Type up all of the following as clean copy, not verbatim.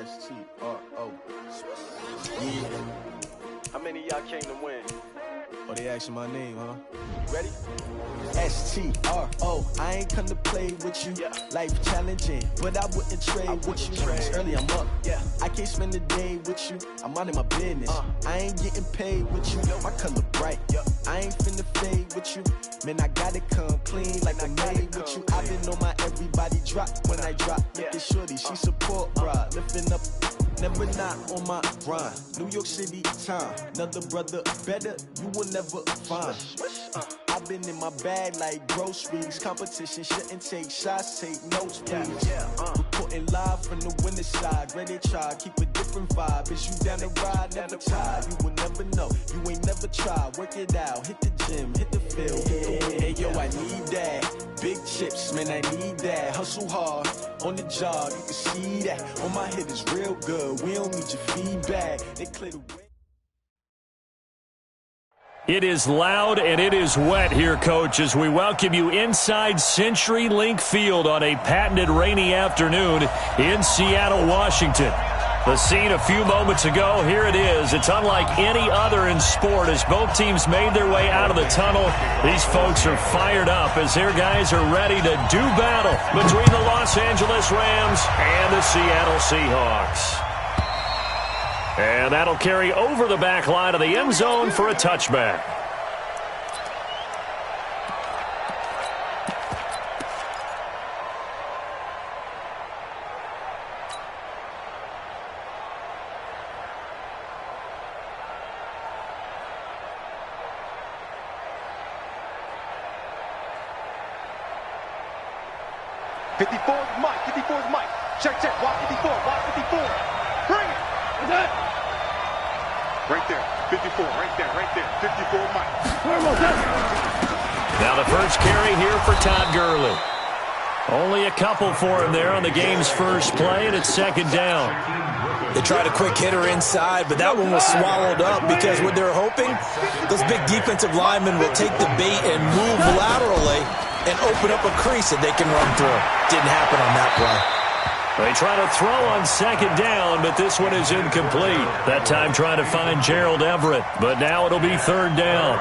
S-T-R-O. Yeah. How many of y'all came to win? Oh, they asking my name, huh? Ready? S-T-R-O. I ain't come to play with you. Yeah. Life challenging, but I wouldn't trade with you. It's early, I'm up. Yeah. I can't spend the day with you. I'm minding my business. I ain't getting paid with you. My color bright. I ain't finna fade with you. Man, I gotta come clean like I made with you. I've been on my everybody drop when I drop. Look at shorty, she support, bruh. Lifting up, never not on my grind. New York City time, another brother better, you will never find. I've been in my bag like groceries. Competition shouldn't take shots, take notes, please. Reporting live from the winning side. Ready to try, keep a different vibe. Is you down the ride, never tired. You will never know, you ain't never tried. Work it out, hit the gym, hit the field, hit the win. Hey yo, I need that. Big chips, man, I need that. Hustle hard, on the job, you can see that. On my hit is real good, we don't need your feedback. They clear the way. It is loud and it is wet here, Coach, as we welcome you inside CenturyLink Field on a patented rainy afternoon in Seattle, Washington. The scene a few moments ago, here it is. It's unlike any other in sport as both teams made their way out of the tunnel. These folks are fired up as their guys are ready to do battle between the Los Angeles Rams and the Seattle Seahawks. And that'll carry over the back line of the end zone for a touchback. Mike. 54 is Mike. Check. Walk 54. Bring it. Right there. 54. Right there. 54 Mike. Now the first carry here for Todd Gurley. Only a couple for him there on the game's first play, and it's second down. They tried a quick hitter inside, but that one was swallowed up because what they're hoping, those big defensive linemen will take the bait and move laterally and open up a crease that they can run through. Didn't happen on that play. They try to throw on second down, but this one is incomplete. That time trying to find Gerald Everett, but now it'll be third down.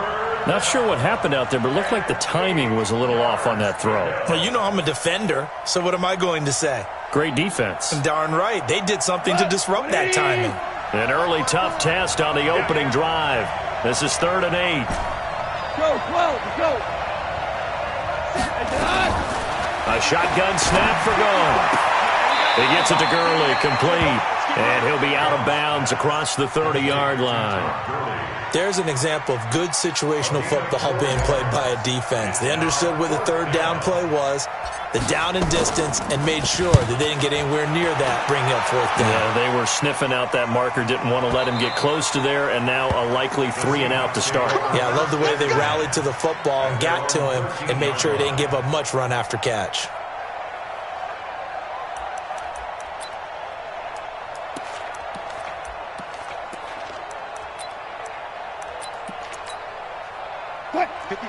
Not sure what happened out there, but it looked like the timing was a little off on that throw. Well, you know I'm a defender, so what am I going to say? Great defense. Darn right. They did something to disrupt that timing. An early tough test on the opening drive. This is 3rd and 8. Go. A shotgun snap for goal. He gets it to Gurley, complete. And he'll be out of bounds across the 30-yard line. There's an example of good situational football being played by a defense. They understood where the third down play was, the down and distance, and made sure that they didn't get anywhere near that, bringing up fourth down. Yeah, they were sniffing out that marker, didn't want to let him get close to there, and now a likely 3 and out to start. Yeah, I love the way they rallied to the football and got to him and made sure he didn't give up much run after catch.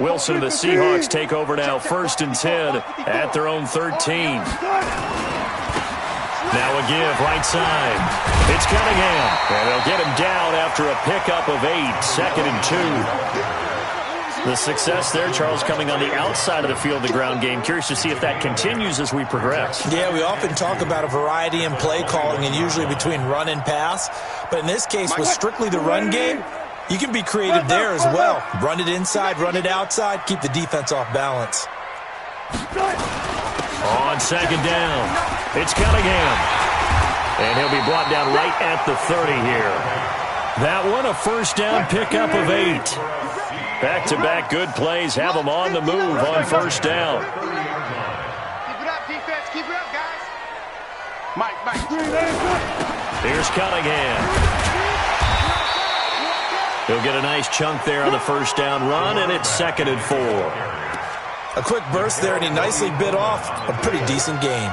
Wilson and the Seahawks take over now, 1st and 10 at their own 13. Now a give, right side. It's Cunningham, and they'll get him down after a pickup of 8, 2nd and 2. The success there, Charles, coming on the outside of the field, the ground game. Curious to see if that continues as we progress. Yeah, we often talk about a variety in play calling and usually between run and pass. But in this case, with strictly the run game, you can be creative there as well. Run it inside, run it outside, keep the defense off balance. On second down, it's Cunningham. And he'll be brought down right at the 30 here. That one, a first down pickup of 8. Back-to-back good plays have them on the move on first down. Keep it up, defense. Keep it up, guys. Mike. Here's Cunningham. He'll get a nice chunk there on the first down run, and it's 2nd and 4. A quick burst there, and he nicely bit off a pretty decent gain.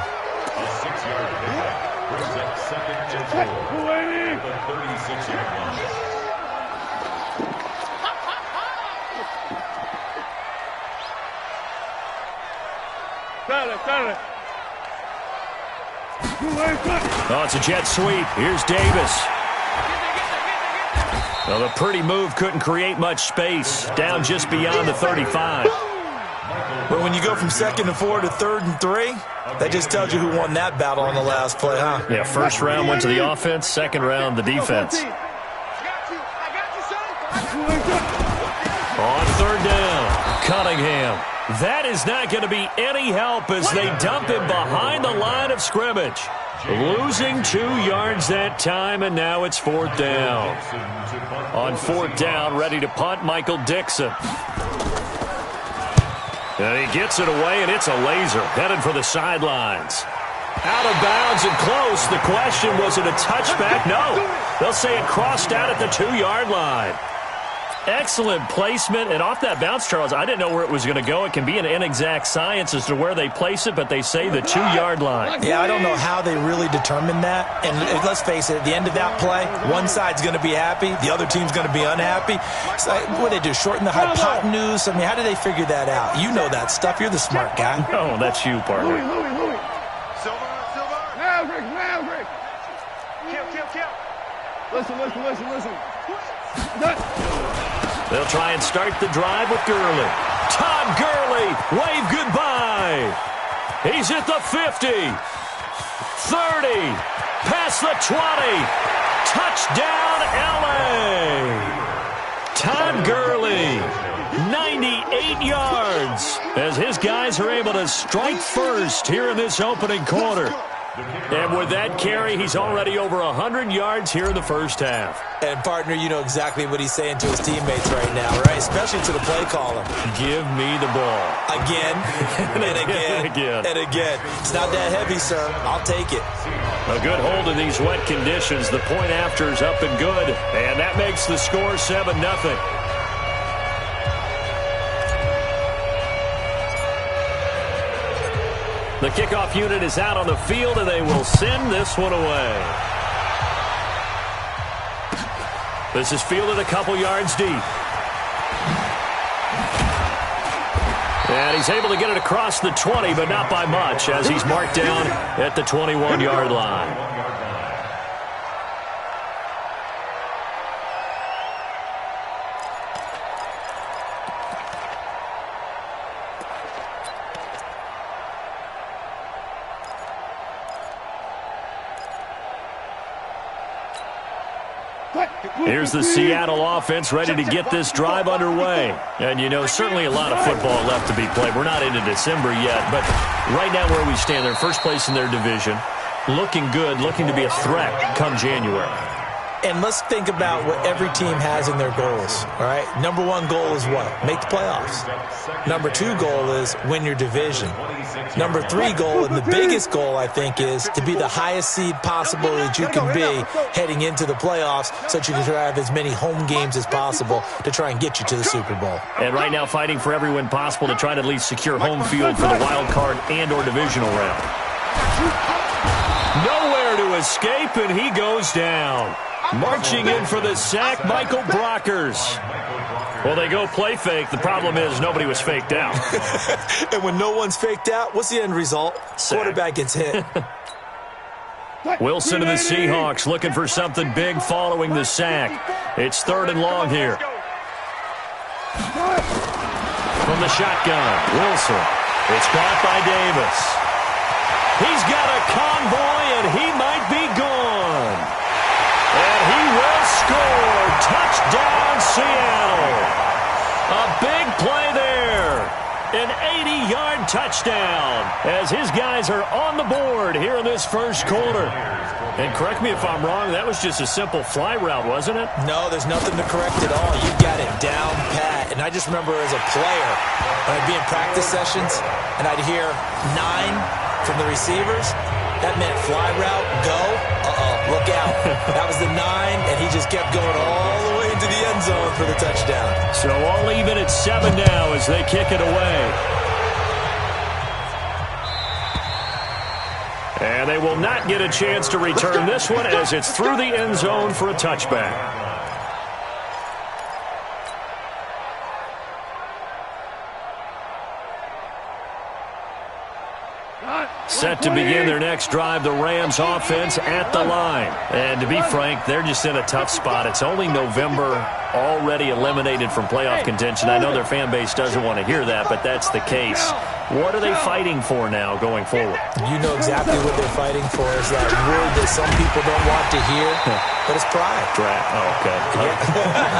Oh, it's a jet sweep. Here's Davis. Well, the pretty move couldn't create much space. Down just beyond the 35. But when you go from 2nd and 4 to 3rd and 3, that just tells you who won that battle on the last play, huh? Yeah, first round went to the offense, second round the defense. On 3rd down, Cunningham. That is not going to be any help as they dump him behind the line of scrimmage. Losing 2 yards that time, and now it's 4th down. On 4th down, ready to punt, Michael Dixon. And he gets it away, and it's a laser, headed for the sidelines. Out of bounds and close. The question, was it a touchback? No. They'll say it crossed out at the 2-yard line. Excellent placement, and off that bounce, Charles, I didn't know where it was going to go. It can be an inexact science as to where they place it, but they say the 2-yard line. Yeah, I don't know how they really determine that. And let's face it, at the end of that play, one side's going to be happy, the other team's going to be unhappy. So, what do they do, shorten the hypotenuse? I mean, how do they figure that out? You know that stuff. You're the smart guy. Oh, that's you, partner. Louis. Silver. Maverick. Kill. Listen. They'll try and start the drive with Gurley. Todd Gurley, wave goodbye. He's at the 50, 30, past the 20. Touchdown, L.A. Todd Gurley, 98 yards, as his guys are able to strike first here in this opening quarter. And with that carry, he's already over 100 yards here in the first half. And, partner, you know exactly what he's saying to his teammates right now, right? Especially to the play caller. Give me the ball. Again, and again. It's not that heavy, sir. I'll take it. A good hold in these wet conditions. The point after is up and good. And that makes the score 7-0. The kickoff unit is out on the field, and they will send this one away. This is fielded a couple yards deep. And he's able to get it across the 20, but not by much, as he's marked down at the 21-yard line. Here's the Seattle offense ready to get this drive underway. And, you know, certainly a lot of football left to be played. We're not into December yet, but right now where we stand, they're first place in their division. Looking good, looking to be a threat come January. And let's think about what every team has in their goals, all right? Number 1 goal is what? Make the playoffs. Number 2 goal is win your division. Number 3 goal, and the biggest goal, I think, is to be the highest seed possible that you can be heading into the playoffs so that you can have as many home games as possible to try and get you to the Super Bowl. And right now fighting for every win possible to try to at least secure home field for the wild card and or divisional round. Nowhere to escape, and he goes down. Marching in for the sack, Michael Brockers. Well, they go play fake. The problem is nobody was faked out. And when no one's faked out, what's the end result? Sack. Quarterback gets hit. Wilson and the Seahawks looking for something big following the sack. It's 3rd and long here. From the shotgun, Wilson. It's caught by Davis. He's got a convoy, and he might be gone. And he will score. Touchdown, Seattle. A big play there. An 80-yard touchdown as his guys are on the board here in this first quarter. And correct me if I'm wrong, that was just a simple fly route, wasn't it? No, there's nothing to correct at all. You got it down pat. And I just remember as a player, when I'd be in practice sessions, and I'd hear 9 from the receivers, that meant fly route, go, look out. That was the 9, and he just kept going all the way into the end zone for the touchdown. So all even at 7 now as they kick it away. And they will not get a chance to return this one as it's through the end zone for a touchback. Set to begin their next drive, the Rams offense at the line. And to be frank, they're just in a tough spot. It's only November, already eliminated from playoff contention. I know their fan base doesn't want to hear that, but that's the case. What are they fighting for now going forward? You know exactly what they're fighting for is that word that some people don't want to hear, but it's pride. Draft. Oh, okay.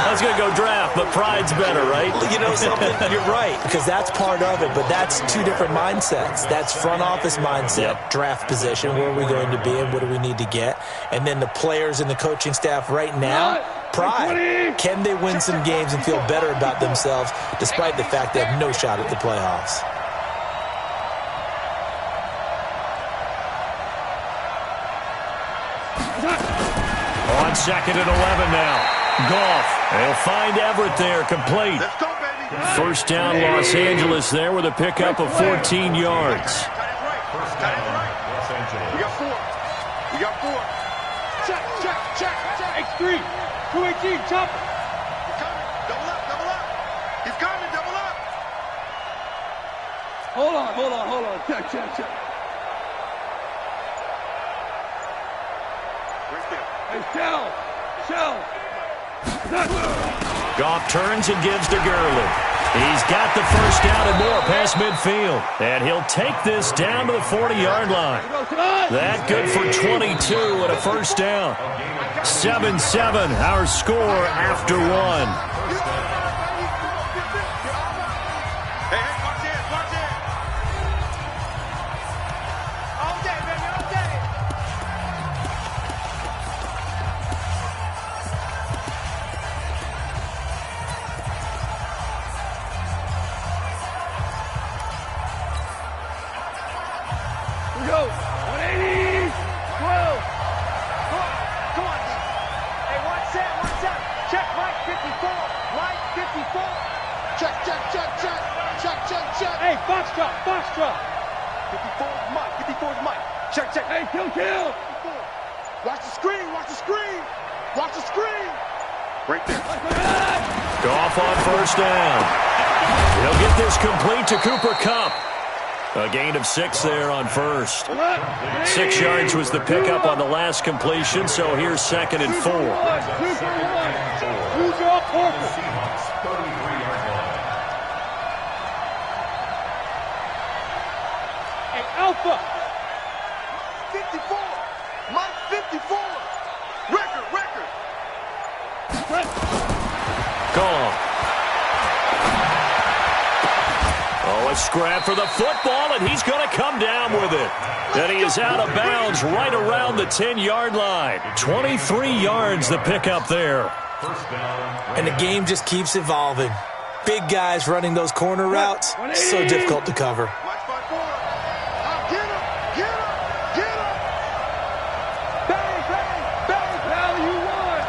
I was going to go draft, but pride's better, right? You know something? You're right, because that's part of it, but that's two different mindsets. That's front office mindset, draft position, where are we going to be and what do we need to get? And then the players and the coaching staff right now, pride. Can they win some games and feel better about themselves despite the fact they have no shot at the playoffs? On 2nd and 11 now. Goff. They'll find Everett there, complete. Let's go, baby. First down, Los Angeles there with a pickup of 14 yards. We got 4. We got 4. Check. X3. 218, chop. He's coming. Double up. He's coming, double up. Hold on. Check. Shell. Goff turns and gives to Gurley. He's got the first down and more past midfield. And he'll take this down to the 40-yard line. That good for 22 and a first down. 7-7, our score after 1. Hey, watch it. All day, baby, all day. We go. 180. 12. Come on, D. Hey, one set. Check, Mike 54. Check. Hey, box drop. 54 is Mike. Check. Hey, kill. Watch the screen. Right there. Goff on first down. He'll get this complete to Cooper Kupp. A gain of 6 there on first. 6 yards was the pickup on the last completion, so here's 2nd and 4. Who's your purple? Hey, Alpha. 54. Mike 54. Record. Gone. Oh, a scrap for the football, and he's going to come down with it. And he is out of bounds right around the 10-yard line. 23 yards the pickup there. And the game just keeps evolving. Big guys running those corner routes, so difficult to cover. Get him. Bang, pal, you won.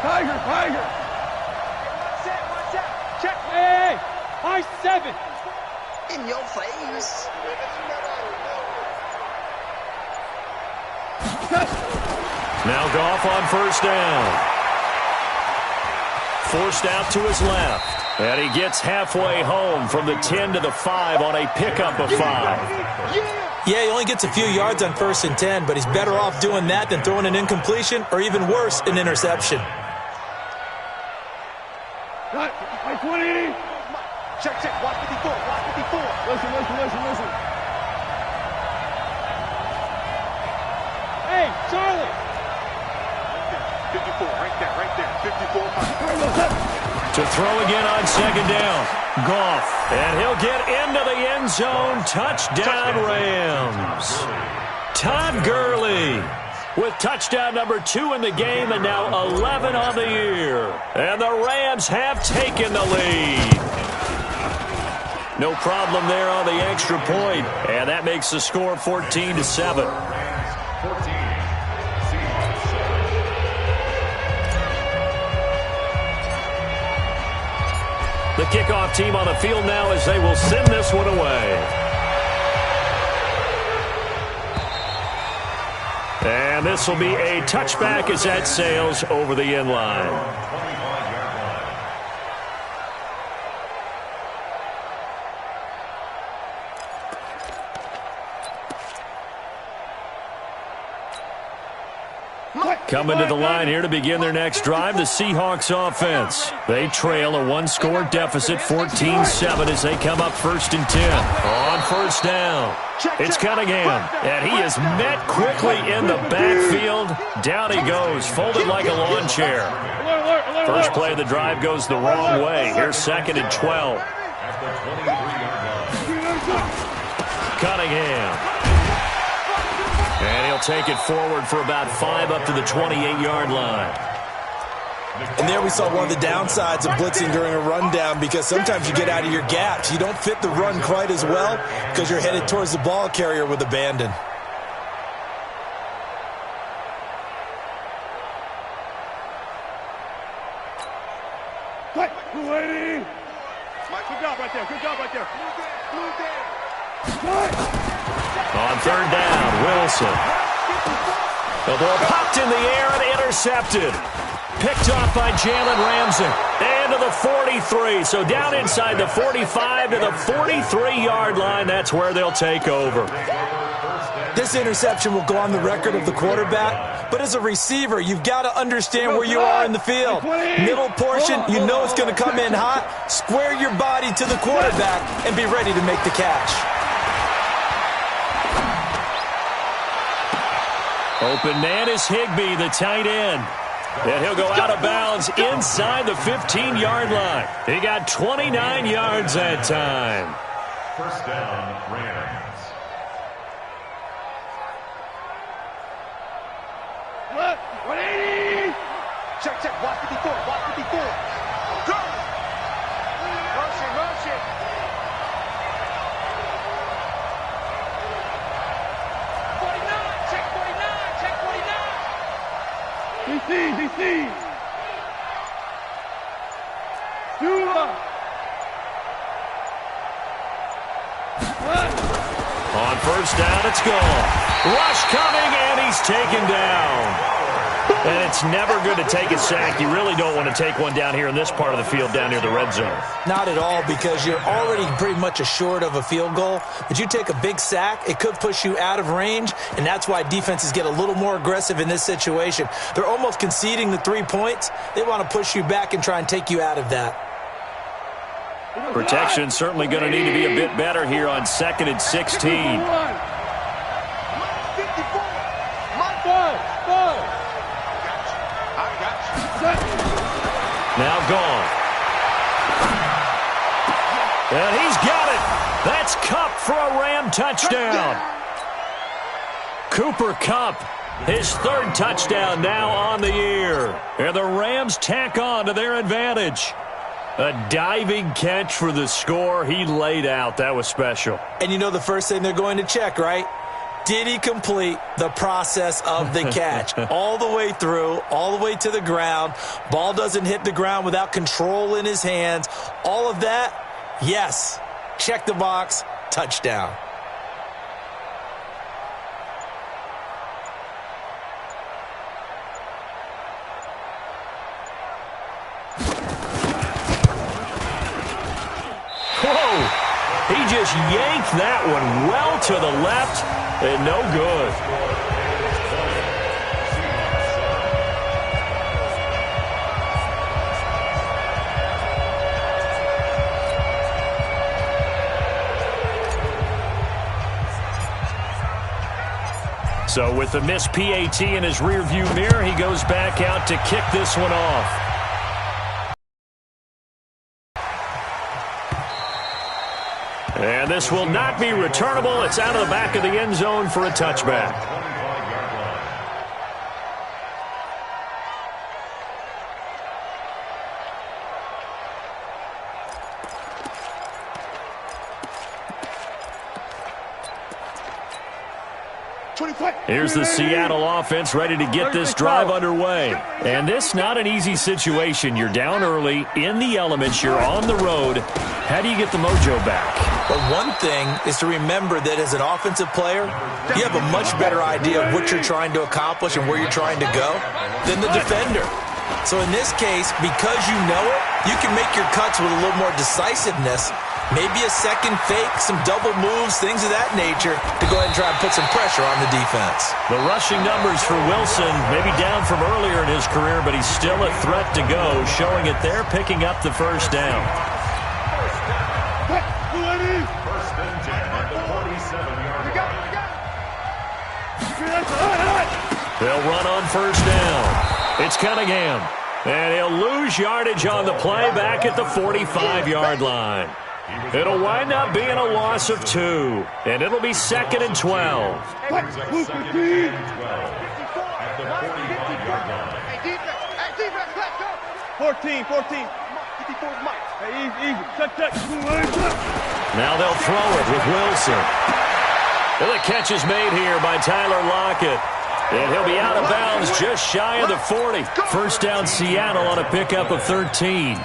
Tiger. One set. Check. Hey, I-7. In your face. Now Goff on first down. Forced out to his left. And he gets halfway home from the 10 to the 5 on a pickup of 5. Yeah, he only gets a few yards on 1st and 10, but he's better off doing that than throwing an incompletion or even worse, an interception. Like 180. Check. Watch 54. Listen. Hey, Charlie. 54, right there. 54. To throw again on 2nd down. Goff. And he'll get into the end zone. Touchdown, Rams. Todd Gurley with touchdown number 2 in the game and now 11 on the year. And the Rams have taken the lead. No problem there on the extra point. And that makes the score 14-7. The kickoff team on the field now as they will send this one away. And this will be a touchback as that sails over the end line. Coming to the line here to begin their next drive, the Seahawks offense. They trail a one-score deficit, 14-7, as they come up 1st and 10. On first down, it's Cunningham, and he is met quickly in the backfield. Down he goes, folded like a lawn chair. First play of the drive goes the wrong way. Here's 2nd and 12. Cunningham. And he'll take it forward for about 5 up to the 28-yard line. And there we saw one of the downsides of blitzing during a rundown, because sometimes you get out of your gaps. You don't fit the run quite as well because you're headed towards the ball carrier with abandon. Good job right there. Good job right there. On 3rd down, Wilson. The ball popped in the air and intercepted. Picked off by Jalen Ramsey. And to the 43. So down inside the 45 to the 43-yard line. That's where they'll take over. This interception will go on the record of the quarterback, but as a receiver, you've got to understand where you are in the field. Middle portion, you know it's going to come in hot. Square your body to the quarterback and be ready to make the catch. Open man is Higbee, the tight end. And he'll go out of bounds inside the 15-yard line. He got 29 yards that time. First down, Rams. What? 180! Check. Watch 54. Watch 54. Go! Motion. 49. Check 49. DC. On first down, it's gone. Rush coming, and he's taken down. And it's never good to take a sack. You really don't want to take one down here in this part of the field, down near the red zone. Not at all, because you're already pretty much assured of a field goal. But you take a big sack, it could push you out of range, and that's why defenses get a little more aggressive in this situation. They're almost conceding the 3 points. They want to push you back and try and take you out of that. Protection certainly going to need to be a bit better here on 2nd and 16. Now gone. And he's got it. That's Kupp for a Ram touchdown. Cooper Kupp, his 3rd touchdown now on the year. And the Rams tack on to their advantage. A diving catch for the score. He laid out. That was special. And you know the first thing they're going to check, right? Did he complete the process of the catch? All the way through, all the way to the ground. Ball doesn't hit the ground without control in his hands. All of that, yes. Check the box, touchdown. Whoa! He just yanked that one well to the left, and no good. So with the missed PAT in his rearview mirror, he goes back out to kick this one off. And this will not be returnable. It's out of the back of the end zone for a touchback. Here's the Seattle offense ready to get this drive underway. And this not an easy situation. You're down early, in the elements, you're on the road. How do you get the mojo back? But one thing is to remember that as an offensive player, you have a much better idea of what you're trying to accomplish and where you're trying to go than the defender. So in this case, because you know it, you can make your cuts with a little more decisiveness. Maybe a second fake, some double moves, things of that nature to go ahead and try and put some pressure on the defense. The rushing numbers for Wilson, maybe down from earlier in his career, but he's still a threat to go, showing it there, picking up the first down. First and 10 at the 47-yard line. They'll run on first down. It's Cunningham, and he'll lose yardage on the play back at the 45-yard line. It'll wind up being a loss of 2, and it'll be 2nd and 12. At the 45-yard line. Hey, defense, let's go. 14. 54 Mike. Hey, easy. Check. Now they'll throw it with Wilson. And the catch is made here by Tyler Lockett. And he'll be out of bounds just shy of the 40. First down Seattle on a pickup of 13.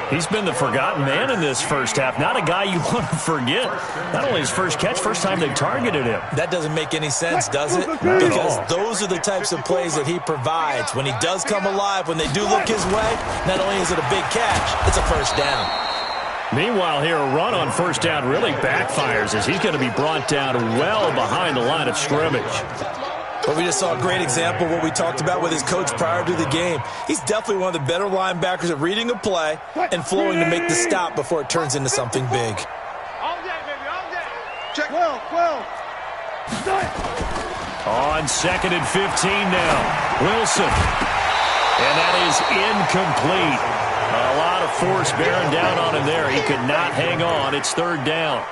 He's been the forgotten man in this first half. Not a guy you want to forget. Not only his first catch, first time they targeted him. That doesn't make any sense, does it? Because those are the types of plays that he provides. When he does come alive, when they do look his way, not only is it a big catch, it's a first down. Meanwhile, here, a run on first down really backfires as he's going to be brought down well behind the line of scrimmage. But we just saw a great example of what we talked about with his coach prior to the game. He's definitely one of the better linebackers at reading a play and flowing to make the stop before it turns into something big. All day, baby, all day. Check. 12. On 2nd and 15 now. Wilson. And that is incomplete. A lot of force bearing down on him there. He could not hang on. It's 3rd down.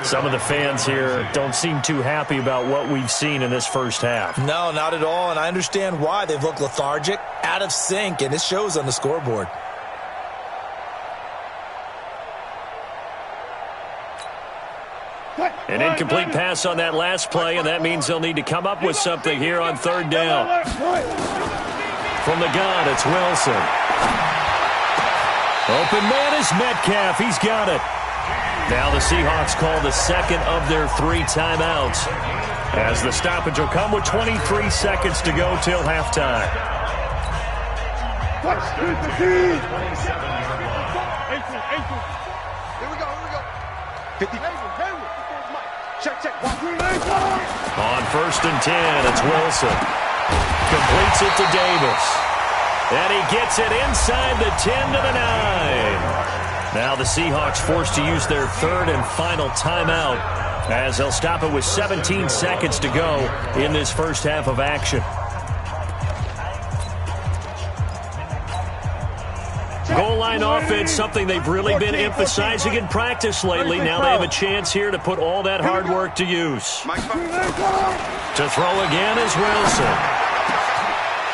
Some of the fans here don't seem too happy about what we've seen in this first half. No, not at all, and I understand why. They've looked lethargic, out of sync, and it shows on the scoreboard. An incomplete pass on that last play, and that means they'll need to come up with something here on 3rd down. From the gun, it's Wilson. Open man is Metcalf. He's got it. Now the Seahawks call the second of their 3 timeouts, as the stoppage will come with 23 seconds to go till halftime. Here we go. 50. Check. On 1st and 10, it's Wilson. Completes it to Davis. And he gets it inside the 10 to the 9. Now the Seahawks forced to use their 3rd and final timeout, as they'll stop it with 17 seconds to go in this first half of action. Goal line offense, something they've really been emphasizing in practice lately. Now they have a chance here to put all that hard work to use. To throw again is Wilson.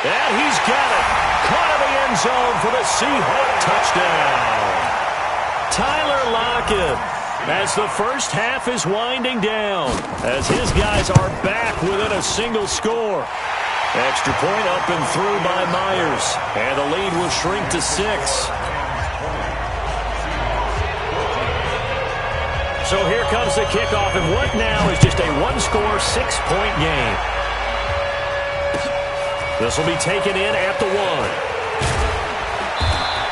And he's got it. Caught in the end zone for the Seahawk touchdown. Tyler Lockett, as the first half is winding down, as his guys are back within a single score. Extra point up and through by Myers, and the lead will shrink to 6. So here comes the kickoff, and what now is just a one-score, 6-point game. This will be taken in at the 1.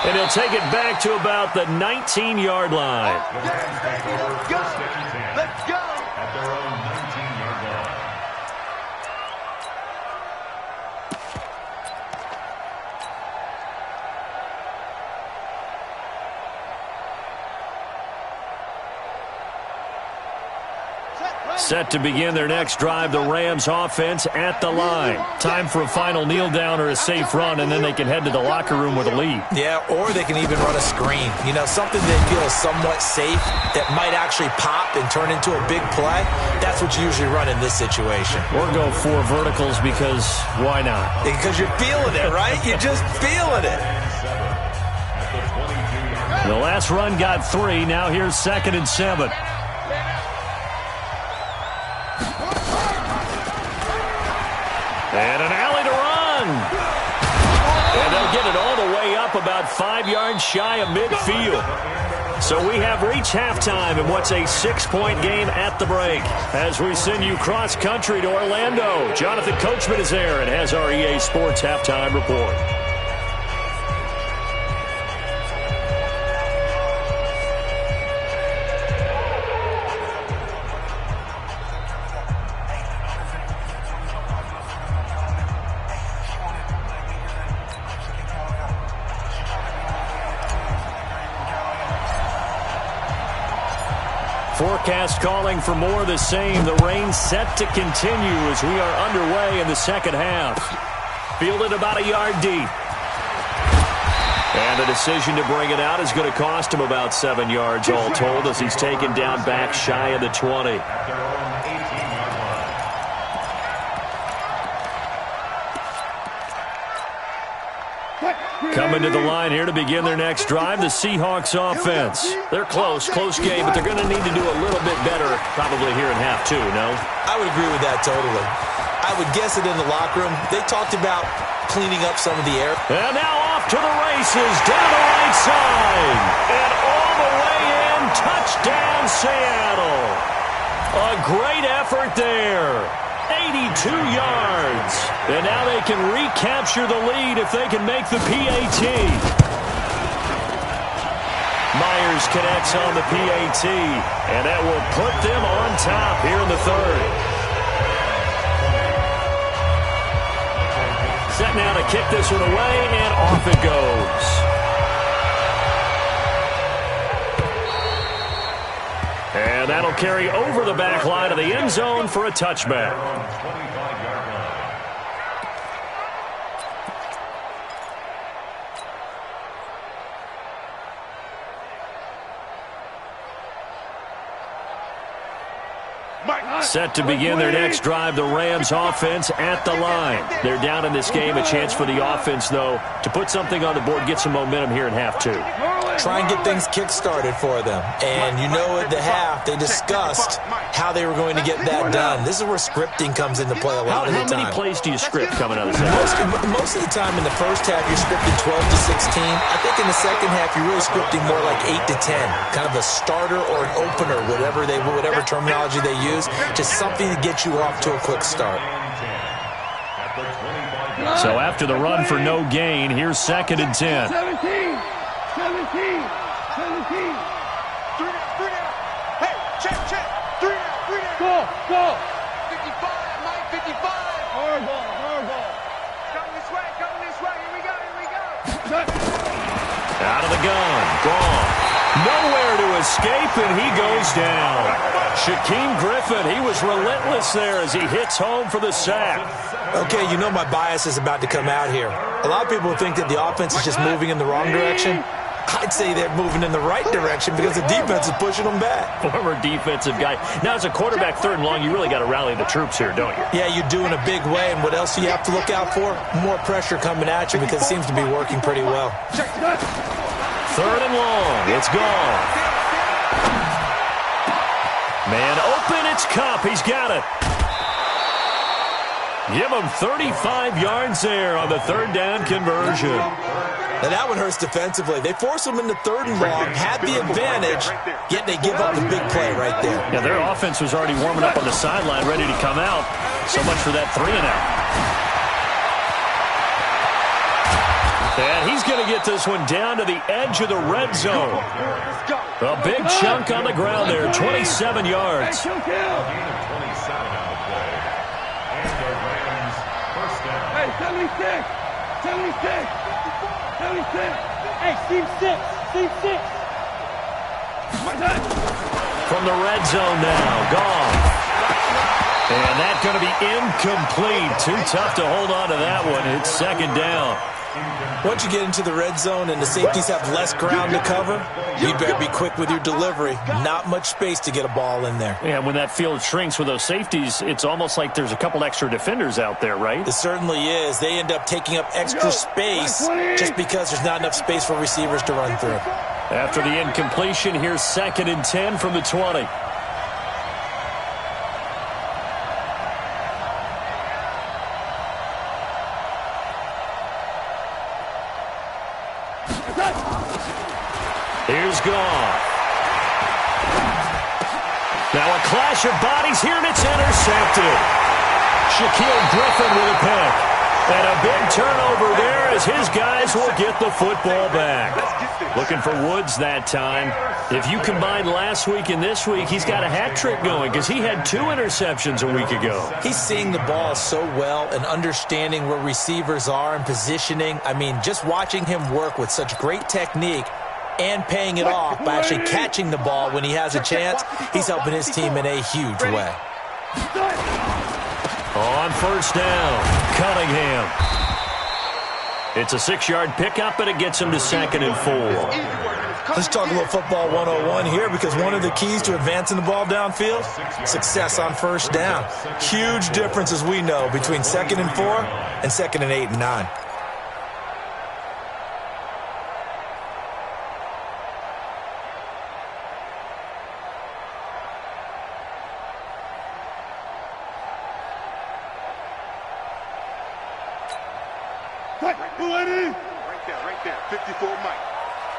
And he'll take it back to about the 19-yard line. Let's go. At their own 19-yard line. Set to begin their next drive, the Rams offense at the line. Time for a final kneel down or a safe run, and then they can head to the locker room with a lead. Yeah, or they can even run a screen. You know, something they feel is somewhat safe that might actually pop and turn into a big play. That's what you usually run in this situation. Or go 4 verticals, because why not? Because you're feeling it, right? You're just feeling it. The last run got 3. Now here's 2nd and 7. And an alley to run. And they'll get it all the way up about 5 yards shy of midfield. So we have reached halftime in what's a 6-point game at the break. As we send you cross-country to Orlando, Jonathan Coachman is there and has our EA Sports halftime report. Forecast calling for more of the same. The rain set to continue as we are underway in the second half. Fielded about a yard deep. And the decision to bring it out is going to cost him about 7 yards all told as he's taken down back shy of the 20. Coming to the line here to begin their next drive, the Seahawks offense. They're close game, but they're going to need to do a little bit better probably here in half two, no? I would agree with that totally. I would guess it in the locker room. They talked about cleaning up some of the air. And now off to the races, down the right side. And all the way in, touchdown Seattle. A great effort there. 82 yards. And now they can recapture the lead if they can make the PAT. Myers connects on the PAT, and that will put them on top here in the third. Set now to kick this one away, and off it goes. And that'll carry over the back line of the end zone for a touchback. Set to begin their next drive, the Rams offense at the line. They're down in this game. A chance for the offense, though, to put something on the board, get some momentum here in half two. Try and get things kick-started for them. And you know at the half, they discussed how they were going to get that done. This is where scripting comes into play a lot of the time. How many plays do you script coming out of the second? Most of the time in the first half, you're scripting 12 to 16. I think in the second half, you're really scripting more like 8 to 10. Kind of a starter or an opener, whatever terminology they use. Just something to get you off to a quick start. So after the run for no gain, here's 2nd and 10. 17. 17. 17. 3 down. Hey, check. 3 down. Go. 55, Mike, 55. Hard ball. Coming this way. Here we go. Out of the gun. Gone. Nowhere to escape, and he goes down. Shaquem Griffin, he was relentless there as he hits home for the sack. Okay, you know my bias is about to come out here. A lot of people think that the offense is just moving in the wrong direction. I'd say they're moving in the right direction because the defense is pushing them back. Former defensive guy. Now, as a quarterback 3rd and long, you really got to rally the troops here, don't you? Yeah, you do in a big way, and what else do you have to look out for? More pressure coming at you because it seems to be working pretty well. 3rd and long. It's gone. Man open, it's Cup. He's got it. Give him 35 yards there on the 3rd down conversion. Now that one hurts defensively. They force them into 3rd and long, had the advantage, yet they give up the big play right there. Yeah, their offense was already warming up on the sideline, ready to come out. So much for that 3 and out. And he's going to get this one down to the edge of the red zone. A big chunk on the ground there, 27 yards. Hey, Hey, Steve 6. From the red zone now, gone. And that's going to be incomplete. Too tough to hold on to that one. It's 2nd down. Once you get into the red zone and the safeties have less ground to cover, you better be quick with your delivery. Not much space to get a ball in there. Yeah, when that field shrinks with those safeties, it's almost like there's a couple extra defenders out there, right? It certainly is. They end up taking up extra space just because there's not enough space for receivers to run through. After the incompletion, here's 2nd and 10 from the 20. Here's Goff. Now a clash of bodies here, and it's intercepted. Shaquille Griffin with a pick. And a big turnover there as his guys will get the football back. Looking for Woods that time. If you combine last week and this week, he's got a hat trick going because he had 2 interceptions a week ago. He's seeing the ball so well and understanding where receivers are and positioning. I mean, just watching him work with such great technique and paying it off by actually catching the ball when he has a chance, he's helping his team in a huge way. On first down, Cunningham. It's a 6-yard pickup, and it gets him to 2nd and 4. Let's talk a little football 101 here, because one of the keys to advancing the ball downfield, success on first down. Huge difference, as we know, between 2nd and 4 and 2nd and 8 and 9. Right there. 54 Mike.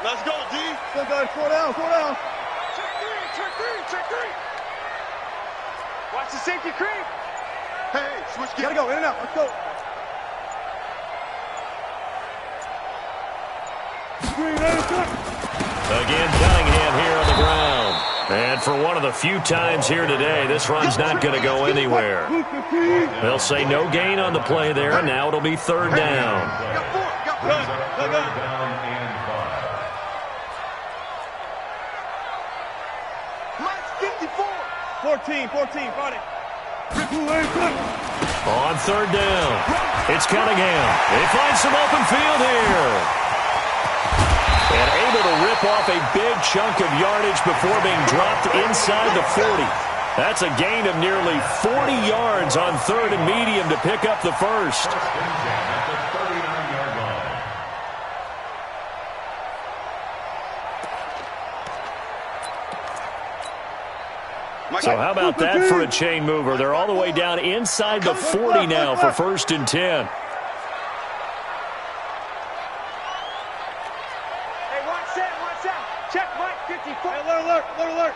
Let's go, D. Go, guys. 4 down. Check three. Watch the safety creep. Hey, switch gears. Gotta go, in and out. Let's go. Again, Cunningham here on the ground. And for one of the few times here today, this run's not going to go anywhere. They'll say no gain on the play there, and now it'll be 3rd down. Mike's 54. 14, got it. On 3rd down, it's Cunningham. They find some open field here. And able to rip off a big chunk of yardage before being dropped inside the 40. That's a gain of nearly 40 yards on 3rd and medium to pick up the first. So how about that for a chain mover? They're all the way down inside the 40 now for 1st and 10. Check Mike, 54. Hey, alert.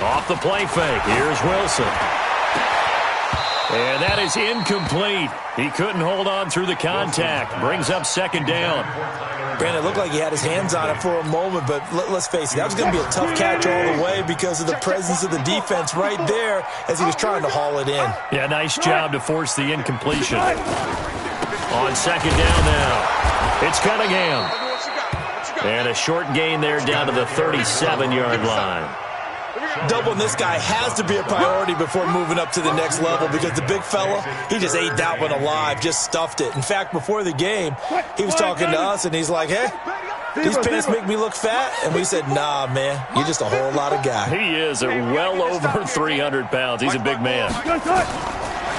Off the play fake, here's Wilson. And that is incomplete. He couldn't hold on through the contact. Brings up 2nd down. Brandon, it looked like he had his hands on it for a moment, but let's face it, that was going to be a tough catch all the way because of the presence of the defense right there as he was trying to haul it in. Yeah, nice job to force the incompletion. On 2nd down now, it's Cunningham. And a short gain there down to the 37-yard line. Doubling this guy has to be a priority before moving up to the next level because the big fella, he just ate that one alive, just stuffed it. In fact, before the game, he was talking to us, and he's like, hey, these pants make me look fat? And we said, nah, man, you're just a whole lot of guy. He is well over 300 pounds. He's a big man.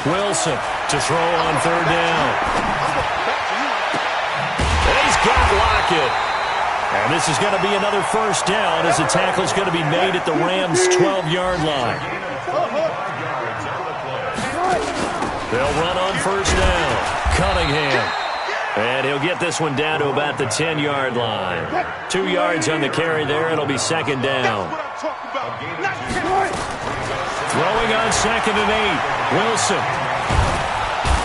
Wilson to throw on 3rd down. And he's got Lockett. And this is going to be another 1st down as the tackle's going to be made at the Rams' 12-yard line. They'll run on 1st down. Cunningham. And he'll get this one down to about the 10-yard line. 2 yards on the carry there. It'll be 2nd down. Throwing on 2nd and 8. Wilson.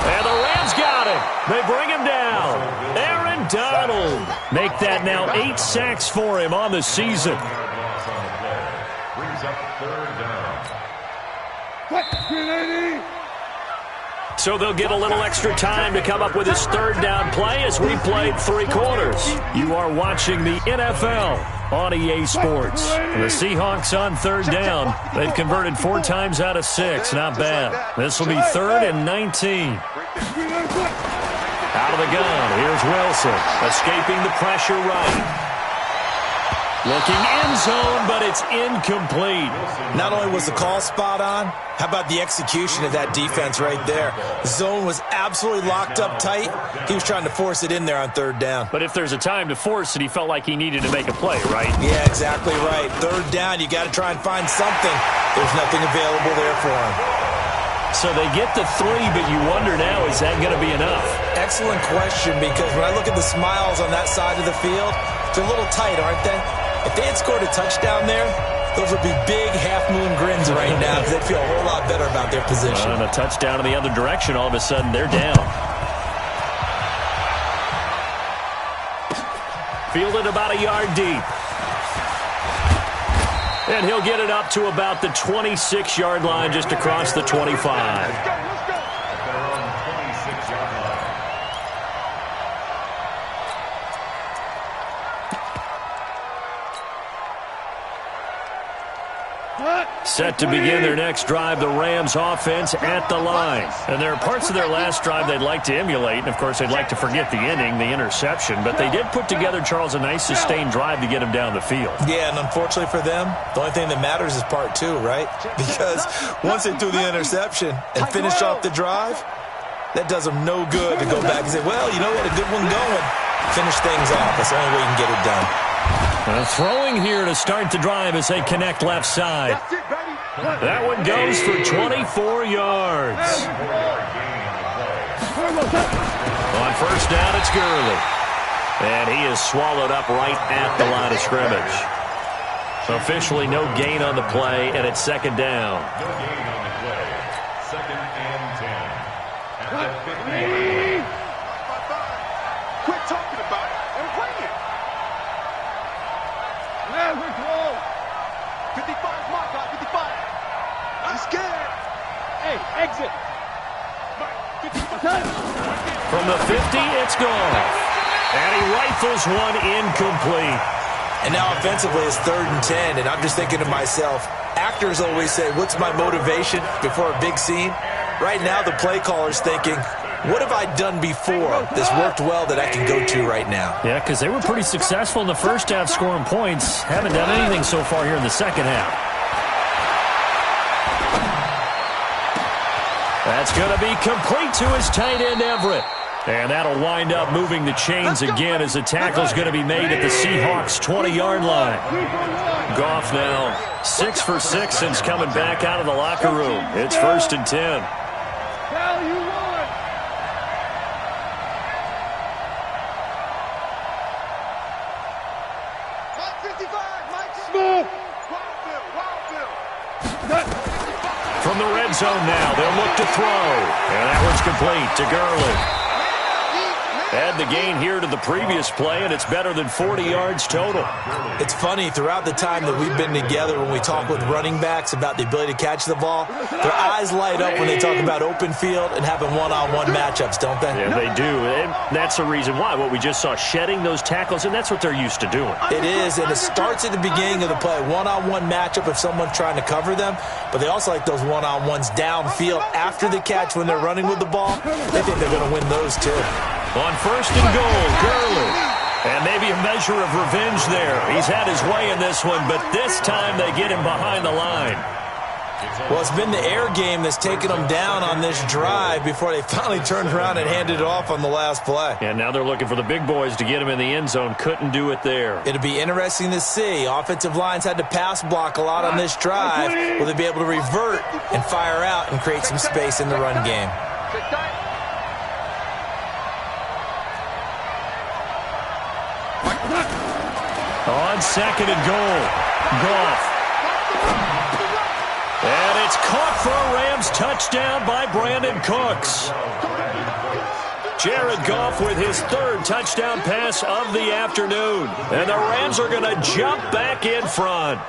And the Rams got him. They bring him down. Aaron Donald. Make that now 8 sacks for him on the season. Brings up 3rd down. So they'll get a little extra time to come up with his 3rd down play as we played 3 quarters. You are watching the NFL on EA Sports. The Seahawks on 3rd down. They've converted 4 times out of 6. Not bad. This will be 3rd and 19. Out of the gun, here's Wilson, escaping the pressure right. Looking end zone, but it's incomplete. Not only was the call spot on, how about the execution of that defense right there? The zone was absolutely locked up tight. He was trying to force it in there on 3rd down. But if there's a time to force it, he felt like he needed to make a play, right? Yeah, exactly right. 3rd down, you got to try and find something. There's nothing available there for him. So they get the 3, but you wonder now, is that going to be enough? excellent question, because when I look at the smiles on that side of the field, they're a little tight, aren't they? If they had scored a touchdown there, those would be big half-moon grins right now, because they'd feel a whole lot better about their position. And a touchdown in the other direction, all of a sudden they're down. Fielded about a yard deep. And he'll get it up to about the 26-yard line, just across the 25. Set to begin their next drive, the Rams offense at the line. And there are parts of their last drive they'd like to emulate, and of course they'd like to forget the inning, the interception, but they did put together, Charles, a nice sustained drive to get him down the field. Yeah, and unfortunately for them, the only thing that matters is part two, right? Because once they threw the interception and finished off the drive, that does them no good to go back and say, well, you know what, a good one going. Finish things off. That's the only way you can get it done. Throwing here to start the drive as they connect left side. That one goes for 24 yards. On first down, it's Gurley. And he is swallowed up right at the line of scrimmage. Officially no gain on the play, and it's second down. No gain on the play. Second and 10. At the 50. Quit talking about it and bring it. Yeah, we're close. 55's my guy, 55. I'm scared. Hey, exit. 55. From the 50, it's gone. And he rifles one incomplete. And now offensively it's 3rd and 10, and I'm just thinking to myself, actors always say, what's my motivation before a big scene? Right now the play caller's thinking, what have I done before that's worked well that I can go to right now? Yeah, because they were pretty successful in the first half scoring points. Haven't done anything so far here in the second half. That's going to be complete to his tight end, Everett. And that'll wind up moving the chains again as the tackle's going to be made at the Seahawks' 20-yard line. Goff now 6 for 6 since coming back out of the locker room. It's 1st and 10. Hell, you won. From the red zone now, they'll look to throw. And that one's complete to Gurley. Add the gain here to the previous play, and it's better than 40 yards total. It's funny, throughout the time that we've been together, when we talk with running backs about the ability to catch the ball, their eyes light up when they talk about open field and having one-on-one matchups, don't they? Yeah, they do. And that's the reason why. What we just saw, shedding those tackles, and that's what they're used to doing. It is, and it starts at the beginning of the play. One-on-one matchup if someone's trying to cover them, but they also like those one-on-ones downfield after the catch when they're running with the ball. They think they're going to win those too. On 1st and goal, Gurley. And maybe a measure of revenge there. He's had his way in this one, but this time they get him behind the line. Well, it's been the air game that's taken them down on this drive before they finally turned around and handed it off on the last play. And now they're looking for the big boys to get him in the end zone. Couldn't do it there. It'll be interesting to see. Offensive lines had to pass block a lot on this drive. Will they be able to revert and fire out and create some space in the run game? On 2nd and goal, Goff. And it's caught for a Rams touchdown by Brandon Cooks. Jared Goff with his 3rd touchdown pass of the afternoon. And the Rams are going to jump back in front.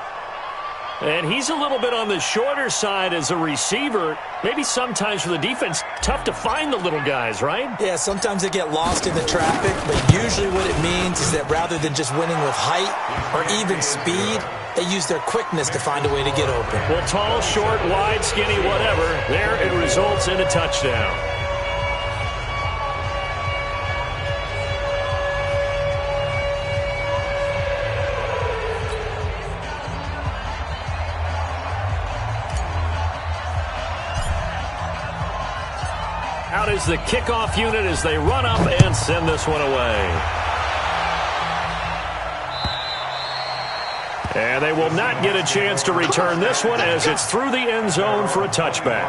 And he's a little bit on the shorter side as a receiver. Maybe sometimes for the defense, tough to find the little guys, right? Yeah, sometimes they get lost in the traffic, but usually what it means is that rather than just winning with height or even speed, they use their quickness to find a way to get open. Well, tall, short, wide, skinny, whatever, there it results in a touchdown. Out is the kickoff unit as they run up and send this one away. And they will not get a chance to return this one as it's through the end zone for a touchback.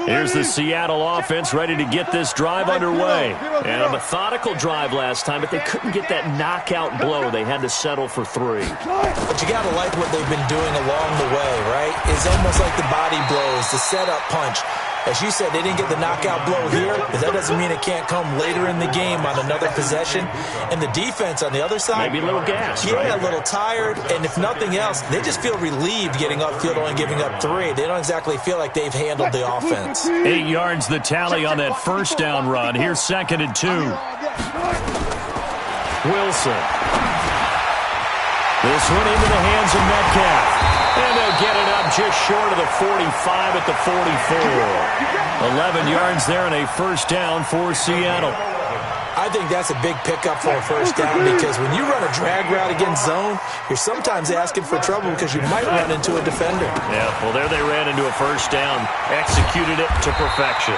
Here's the Seattle offense ready to get this drive underway. And a methodical drive last time, but they couldn't get that knockout blow. They had to settle for 3. But you got to like what they've been doing along the way, right? It's almost like the body blows, the setup punch. As you said, they didn't get the knockout blow here, but that doesn't mean it can't come later in the game on another possession. And the defense on the other side, maybe a little gas, yeah, right? A little tired. And if nothing else, they just feel relieved getting upfield, only giving up 3. They don't exactly feel like they've handled the offense. 8 yards the tally on that first down run. Here's 2nd and 2. Wilson. This one into the hands of Metcalf. And they'll get it up just short of the 45 at the 44. 11 yards there and a first down for Seattle. I think that's a big pickup for a first down because when you run a drag route against zone, you're sometimes asking for trouble because you might run into a defender. Yeah, well, there they ran into a first down. Executed it to perfection.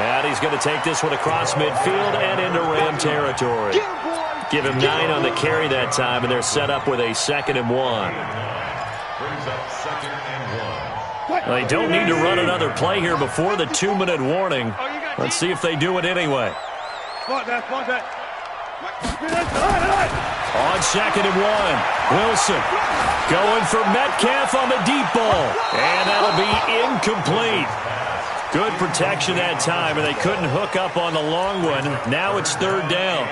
And he's going to take this one across midfield and into Ram territory. Give him 9 on the carry that time, and they're set up with a 2nd and 1. Well, they don't need to run another play here before the 2-minute warning. Let's see if they do it anyway. Spot that. On 2nd and 1, Wilson going for Metcalf on the deep ball. And that'll be incomplete. Good protection that time, and they couldn't hook up on the long one. Now it's 3rd down.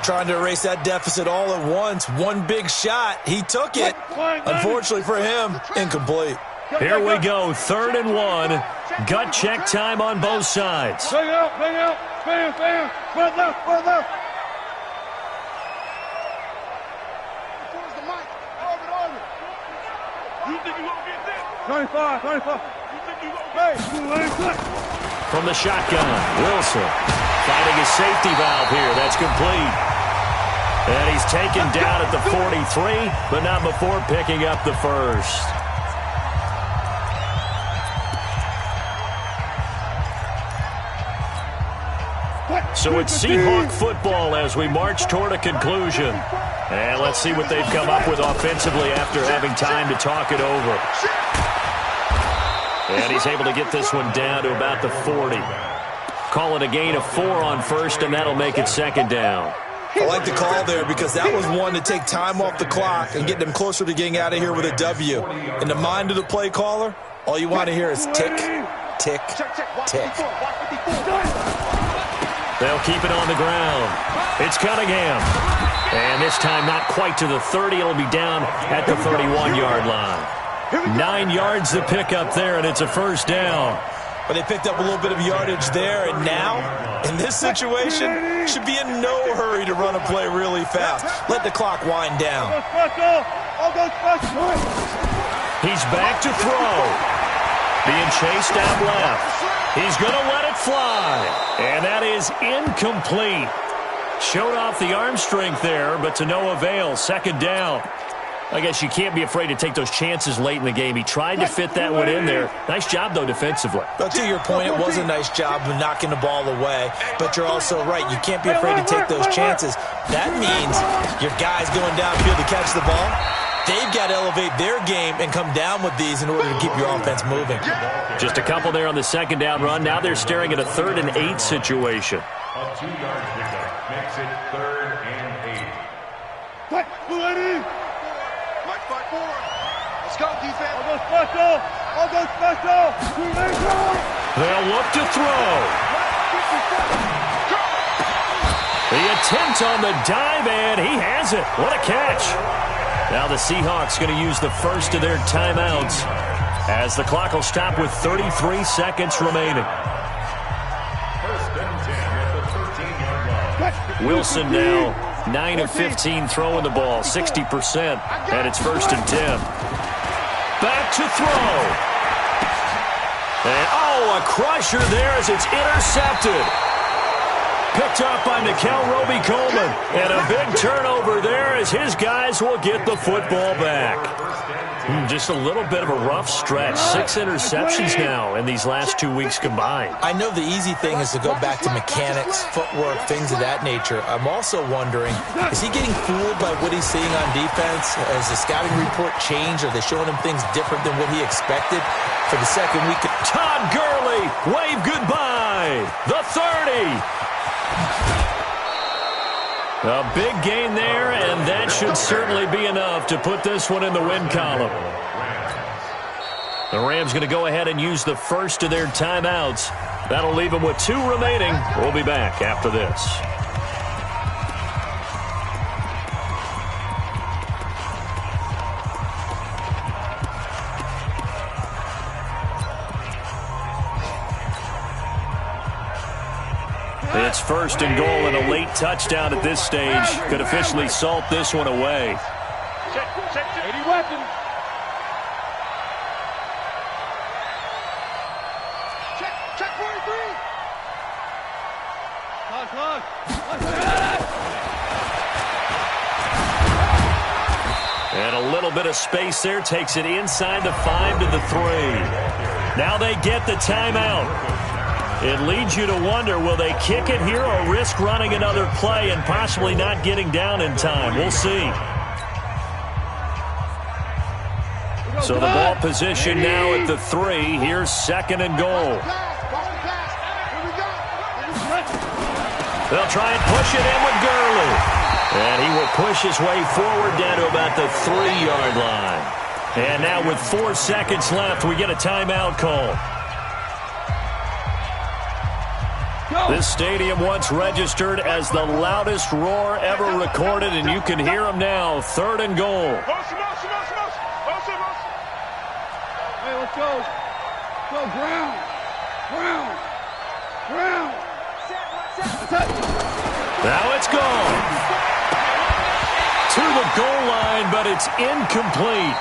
Trying to erase that deficit all at once. One big shot. He took it. Unfortunately for him, incomplete. Here we go, 3rd and 1. Gut check time on both sides. Bang out. Bam. Front left. Towards the mic. Orbit. You think you gonna get this? 25. You think you gonna get this? From the shotgun, Wilson finding his safety valve here. That's complete. And he's taken down at the 43, but not before picking up the first. So it's Seahawk football as we march toward a conclusion. And let's see what they've come up with offensively after having time to talk it over. And he's able to get this one down to about the 40. Call it a gain of 4 on first, and that'll make it 2nd down. I like the call there because that was one to take time off the clock and get them closer to getting out of here with a W. In the mind of the play caller, all you want to hear is tick, tick, tick. They'll keep it on the ground. It's Cunningham. And this time not quite to the 30. It'll be down at the 31-yard line. 9 yards to pick up there, and it's a first down. But they picked up a little bit of yardage there, and now, in this situation, should be in no hurry to run a play really fast. Let the clock wind down. He's back to throw. Being chased out left. He's going to let it fly. And that is incomplete. Showed off the arm strength there, but to no avail. 2nd down. I guess you can't be afraid to take those chances late in the game. He tried to fit that one in there. Nice job, though, defensively. But to your point, it was a nice job of knocking the ball away. But you're also right. You can't be afraid to take those chances. That means your guys going downfield to catch the ball, they've got to elevate their game and come down with these in order to keep your offense moving. Just a couple there on the 2nd down run. Now they're staring at a 3rd and 8 situation. A 2-yard pickup makes it 3rd and 8. Mike, fight forward. Let's go, defense. I'll go special. They'll look to throw. The attempt on the dive, and he has it. What a catch. Now the Seahawks going to use the first of their timeouts as the clock will stop with 33 seconds remaining. First and 10 at the 13-yard line. Wilson now 9 of 15 throwing the ball, 60%, and it's 1st and 10. Back to throw. And, a crusher there as it's intercepted. Picked up by Nickel Roby-Coleman. And a big turnover there as his guys will get the football back. Just a little bit of a rough stretch. 6 interceptions now in these last 2 weeks combined. I know the easy thing is to go back to mechanics, footwork, things of that nature. I'm also wondering, is he getting fooled by what he's seeing on defense? Has the scouting report changed? Are they showing him things different than what he expected for the second week? Todd Gurley, wave goodbye. The 30. A big gain there, and that should certainly be enough to put this one in the win column. The Rams going to go ahead and use the first of their timeouts. That'll leave them with 2 remaining. We'll be back after this. It's first and goal, and a late touchdown at this stage could officially salt this one away. 80 weapons. Check 43. Clock. And a little bit of space there takes it inside the 5 to the 3. Now they get the timeout. It leads you to wonder, will they kick it here or risk running another play and possibly not getting down in time? We'll see. So the ball position now at the 3. Here's second and goal. They'll try and push it in with Gurley. And he will push his way forward down to about the 3-yard line. And now with 4 seconds left, we get a timeout call. This stadium once registered as the loudest roar ever recorded, and you can hear them now. 3rd and goal. Hey, let's go. Go, ground. Now it's gone. To the goal line, but it's incomplete.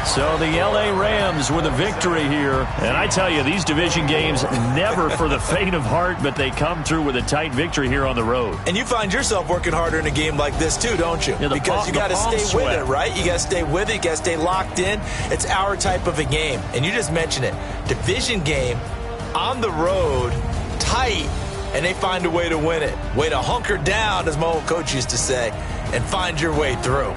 So the L.A. Rams with a victory here. And I tell you, these division games, never for the faint of heart, but they come through with a tight victory here on the road. And you find yourself working harder in a game like this too, don't you? Yeah, because you got to stay with it, right? You got to stay with it. You got to stay locked in. It's our type of a game. And you just mentioned it. Division game, on the road, tight, and they find a way to win it. Way to hunker down, as my old coach used to say, and find your way through.